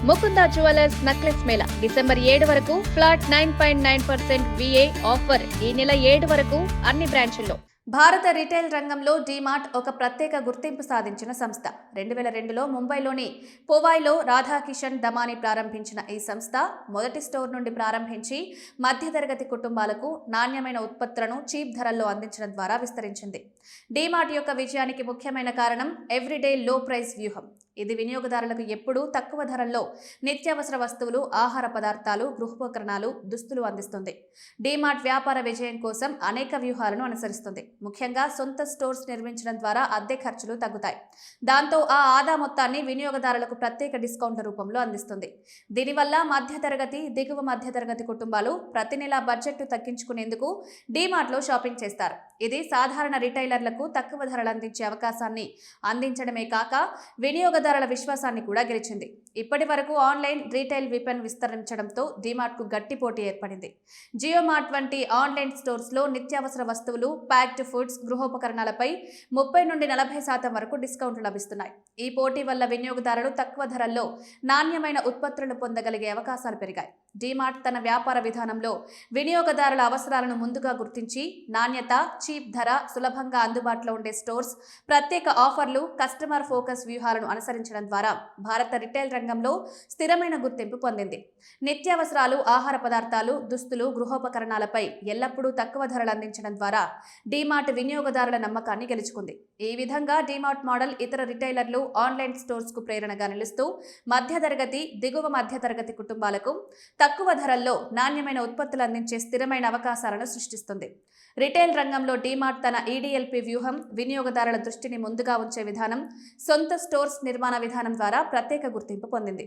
Mukunda jewellers necklace Mela December 7 వరకు flat 9.9% VA offer ఈ నెల 7 వరకు అన్ని బ్రాంచుల్లో. భారత రిటైల్ రంగంలో డీమార్ట్ ఒక ప్రత్యేక గుర్తింపు సాధించిన సంస్థ. 2002లో ముంబైలోని పోవాయ్లో రాధాకిషన్ దమాని ప్రారంభించిన ఈ సంస్థ మొదటి స్టోర్ నుండి ప్రారంభించి మధ్యతరగతి కుటుంబాలకు నాణ్యమైన ఉత్పత్తులను చీప్ ధరల్లో అందించడం ద్వారా విస్తరించింది. డీమార్ట్ యొక్క విజయానికి ముఖ్యమైన కారణం ఎవ్రీడే లో ప్రైస్ వ్యూహం. ఇది వినియోగదారులకు ఎప్పుడూ తక్కువ ధరల్లో నిత్యావసర వస్తువులు, ఆహార పదార్థాలు, గృహోపకరణాలు, దుస్తులు అందిస్తుంది. డీమార్ట్ వ్యాపార విజయం కోసం అనేక వ్యూహాలను అనుసరిస్తుంది. ముఖ్యంగా సొంత స్టోర్స్ నిర్మించడం ద్వారా అద్దె ఖర్చులు తగ్గుతాయి. దాంతో ఆ ఆదా మొత్తాన్ని వినియోగదారులకు ప్రత్యేక డిస్కౌంట్ల రూపంలో అందిస్తుంది. దీనివల్ల మధ్యతరగతి, దిగువ మధ్యతరగతి కుటుంబాలు ప్రతి నెల బడ్జెట్ను తగ్గించుకునేందుకు డీమార్ట్లో షాపింగ్ చేస్తారు. ఇది సాధారణ రిటైలర్లకు తక్కువ ధరలు అందించే అవకాశాన్ని అందించడమే కాక వినియోగదారుల విశ్వాసాన్ని కూడా గెలిచింది. ఇప్పటి వరకు ఆన్లైన్ రీటైల్ విపణి విస్తరించడంతో డీమార్ట్కు గట్టి పోటీ ఏర్పడింది. జియో మార్ట్ వంటి ఆన్లైన్ స్టోర్స్లో నిత్యావసర వస్తువులు, ప్యాక్డ్ ఫుడ్స్, గృహోపకరణాలపై 30 నుండి 40% వరకు డిస్కౌంట్లు లభిస్తున్నాయి. ఈ పోటీ వల్ల వినియోగదారులు తక్కువ ధరల్లో నాణ్యమైన ఉత్పత్తులను పొందగలిగే అవకాశాలు పెరిగాయి. డీమార్ట్ తన వ్యాపార విధానంలో వినియోగదారుల అవసరాలను ముందుగా గుర్తించి నాణ్యత, చీప్ ధర, సులభంగా అందుబాటులో ఉండే స్టోర్స్, ప్రత్యేక ఆఫర్లు, కస్టమర్ ఫోకస్ వ్యూహాలను అనుసరించడం ద్వారా భారత రిటైల్ రంగంలో స్థిరమైన గుర్తింపు పొందింది. నిత్యావసరాలు, ఆహార పదార్థాలు, దుస్తులు, గృహోపకరణాలపై ఎల్లప్పుడూ తక్కువ ధరలు అందించడం ద్వారా డీమార్ట్ వినియోగదారుల నమ్మకాన్ని గెలుచుకుంది. ఈ విధంగా డీమార్ట్ మోడల్ ఇతర రిటైలర్లు, ఆన్లైన్ స్టోర్స్కు ప్రేరణగా నిలుస్తూ మధ్యతరగతి, దిగువ మధ్యతరగతి కుటుంబాలకు తక్కువ ధరల్లో నాణ్యమైన ఉత్పత్తులు అందించే స్థిరమైన అవకాశాలను సృష్టిస్తుంది. రిటైల్ రంగంలో డీమార్ట్ తన EDLP వ్యూహం, వినియోగదారుల దృష్టిని ముందుగా ఉంచే విధానం, సొంత స్టోర్స్ నిర్మాణ విధానం ద్వారా ప్రత్యేక గుర్తింపు పొందింది.